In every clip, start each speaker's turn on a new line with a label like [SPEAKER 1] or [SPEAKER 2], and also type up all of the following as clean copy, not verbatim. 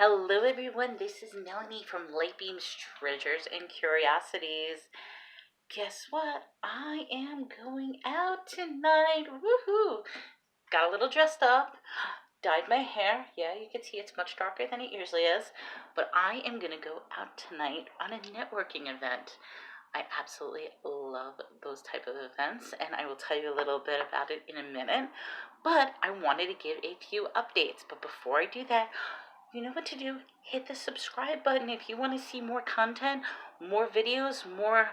[SPEAKER 1] Hello, everyone. This is Melanie from Lightbeam's Treasures and Curiosities. Guess what? I am going out tonight. Woohoo! Got a little dressed up, dyed my hair. Yeah, you can see it's much darker than it usually is. But I am going to go out tonight on a networking event. I absolutely love those type of events, and I will tell you a little bit about it in a minute. But I wanted to give a few updates. But before I do that, you know what to do. Hit the subscribe button if you want to see more content, more videos, more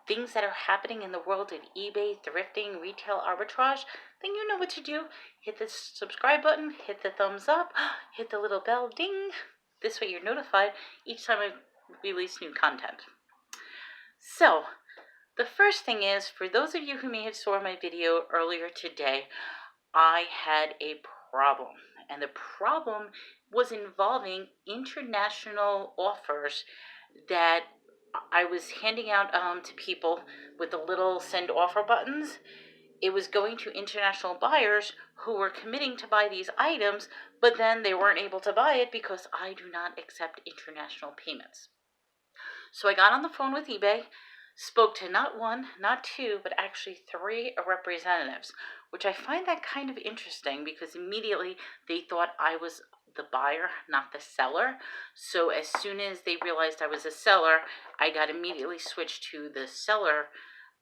[SPEAKER 1] things that are happening in the world of eBay, thrifting, retail arbitrage. Then you know what to do. Hit the subscribe button, hit the thumbs up, hit the little bell, ding. This way you're notified each time I release new content. So, the first thing is, for those of you who may have saw my video earlier today, I had a problem. And the problem was involving international offers that I was handing out to people with the little send offer buttons. It was going to international buyers who were committing to buy these items, but then they weren't able to buy it because I do not accept international payments. So I got on the phone with eBay, spoke to not one, not two, but actually three representatives, which I find that kind of interesting because immediately they thought I was the buyer, not the seller. So as soon as they realized I was a seller, I got immediately switched to the seller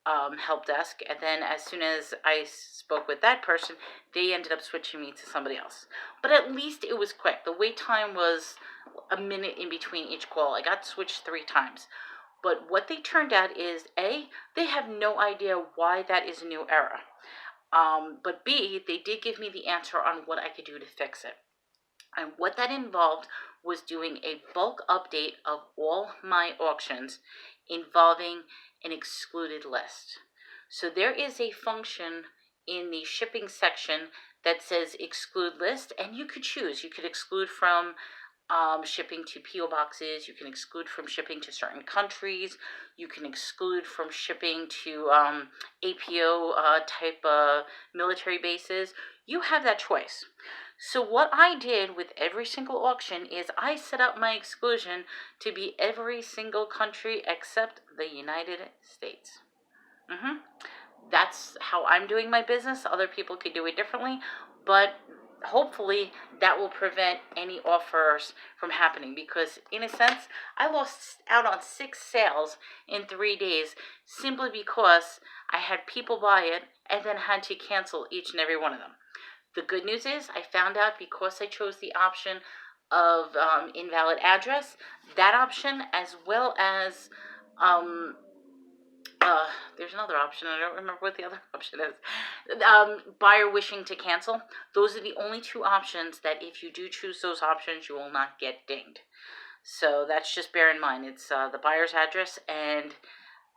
[SPEAKER 1] help desk. And then as soon as I spoke with that person, they ended up switching me to somebody else. But at least it was quick. The wait time was a minute in between each call. I got switched 3 times. But what they turned out is, A, they have no idea why that is a new error. But B, they did give me the answer on what I could do to fix it. And what that involved was doing a bulk update of all my auctions involving an excluded list. So there is a function in the shipping section that says exclude list, and you could choose. You could exclude from shipping to P.O. boxes. You can exclude from shipping to certain countries. You can exclude from shipping to APO type military bases. You have that choice. So what I did with every single auction is I set up my exclusion to be every single country except the United States. That's how I'm doing my business. Other people could do it differently, but hopefully that will prevent any offers from happening, because in a sense I lost out on 6 sales in 3 days simply because I had people buy it and then had to cancel each and every one of them. The good news is I found out, because I chose the option of invalid address, that option, as well as there's another option. I don't remember what the other option is. Buyer wishing to cancel. Those are the only 2 options that if you do choose those options, you will not get dinged. So that's just bear in mind. It's the buyer's address and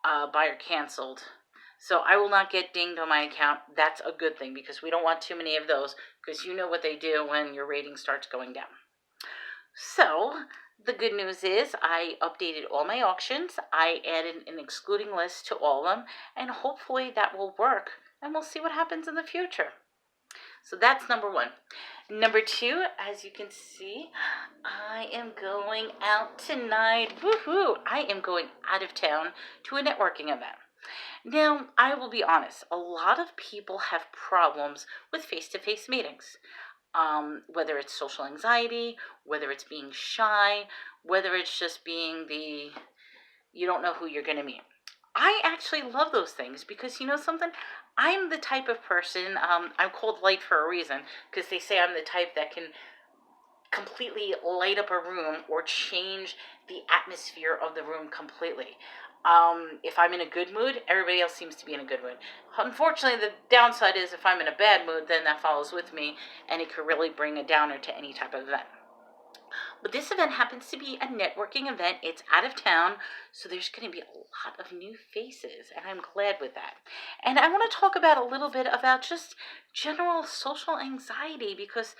[SPEAKER 1] buyer canceled. So I will not get dinged on my account. That's a good thing, because we don't want too many of those, because you know what they do when your rating starts going down. So the good news is I updated all my auctions. I added an excluding list to all of them, and hopefully that will work, and we'll see what happens in the future. So that's number 1. Number 2, as you can see, I am going out tonight. Woohoo! I am going out of town to a networking event. Now, I will be honest, a lot of people have problems with face-to-face meetings. Whether it's social anxiety, whether it's being shy, whether it's just being you don't know who you're going to meet. I actually love those things, because you know something? I'm the type of person, I'm called light for a reason, because they say I'm the type that can completely light up a room or change the atmosphere of the room completely. If I'm in a good mood, everybody else seems to be in a good mood. Unfortunately, the downside is if I'm in a bad mood, then that follows with me, and it could really bring a downer to any type of event. But this event happens to be a networking event. It's out of town, so there's going to be a lot of new faces, and I'm glad with that. And I want to talk about a little bit about just general social anxiety, because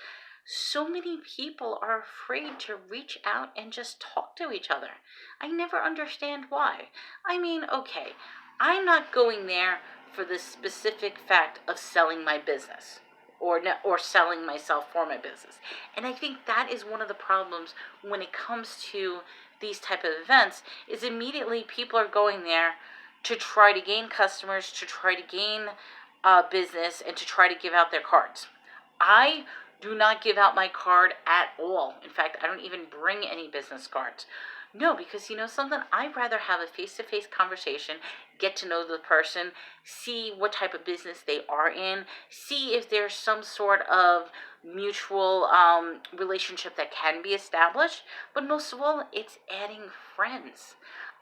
[SPEAKER 1] so many people are afraid to reach out and just talk to each other. I never understand why. I mean, okay, I'm not going there for the specific fact of selling my business or selling myself for my business. And I think that is one of the problems when it comes to these type of events, is immediately people are going there to try to gain customers, to try to gain business, and to try to give out their cards. I do not give out my card at all. In fact, I don't even bring any business cards. No, because you know something? I'd rather have a face-to-face conversation, get to know the person, see what type of business they are in, see if there's some sort of mutual relationship that can be established. But most of all, it's adding friends.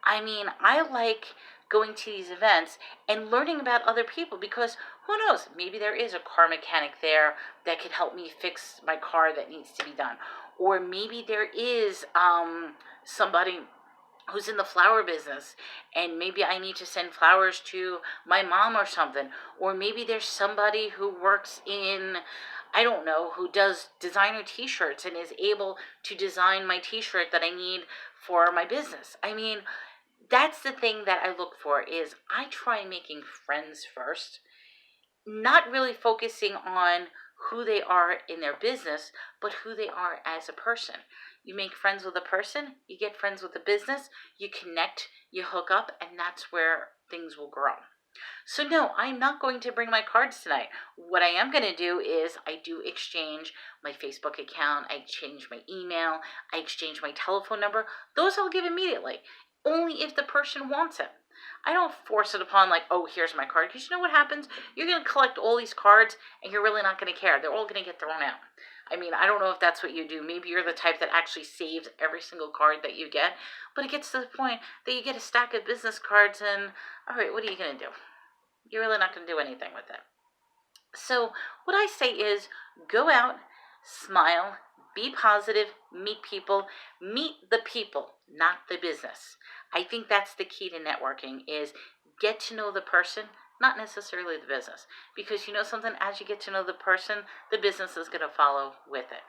[SPEAKER 1] I mean, I like going to these events and learning about other people, because who knows, maybe there is a car mechanic there that could help me fix my car that needs to be done, or maybe there is somebody who's in the flower business and maybe I need to send flowers to my mom or something, or maybe there's somebody who works in, I don't know, who does designer t-shirts and is able to design my t-shirt that I need for my business. I mean, that's the thing that I look for, is I try making friends first, not really focusing on who they are in their business, but who they are as a person. You make friends with a person, you get friends with a business, you connect, you hook up, and that's where things will grow. So no, I'm not going to bring my cards tonight. What I am going to do is I do exchange my Facebook account, I exchange my email, I exchange my telephone number. Those I'll give immediately, only if the person wants it. I don't force it upon like, oh, here's my card, because you know what happens? You're going to collect all these cards and you're really not going to care. They're all going to get thrown out. I mean, I don't know if that's what you do. Maybe you're the type that actually saves every single card that you get, but it gets to the point that you get a stack of business cards and, all right, what are you going to do? You're really not going to do anything with it. So what I say is go out, smile, be positive, meet people, meet the people, not the business. I think that's the key to networking, is get to know the person, not necessarily the business. Because you know something, as you get to know the person, the business is going to follow with it.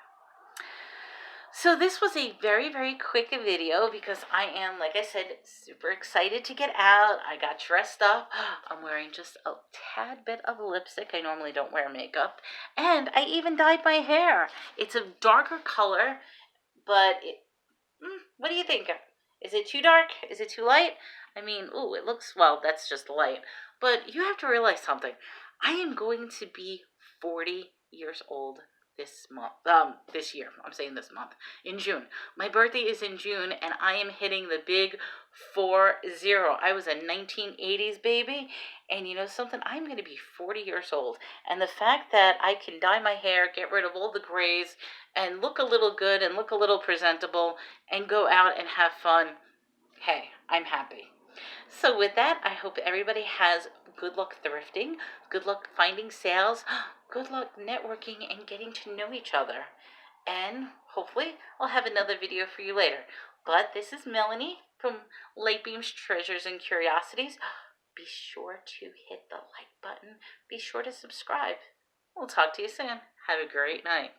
[SPEAKER 1] So this was a very, very quick video because I am, like I said, super excited to get out. I got dressed up. I'm wearing just a tad bit of lipstick. I normally don't wear makeup. And I even dyed my hair. It's a darker color, but what do you think? Is it too dark? Is it too light? I mean, ooh, it looks, well, that's just light. But you have to realize something. I am going to be 40 years old this month, this year. I'm saying this month, in June. My birthday is in June, and I am hitting the big 40. I was a 1980s baby, and you know something? I'm going to be 40 years old, and the fact that I can dye my hair, get rid of all the grays, and look a little good and look a little presentable, and go out and have fun, hey, I'm happy. So with that, I hope everybody has good luck thrifting, good luck finding sales, good luck networking and getting to know each other. And hopefully I'll have another video for you later. But this is Melanie from Lightbeam's Treasures and Curiosities. Be sure to hit the like button. Be sure to subscribe. We'll talk to you soon. Have a great night.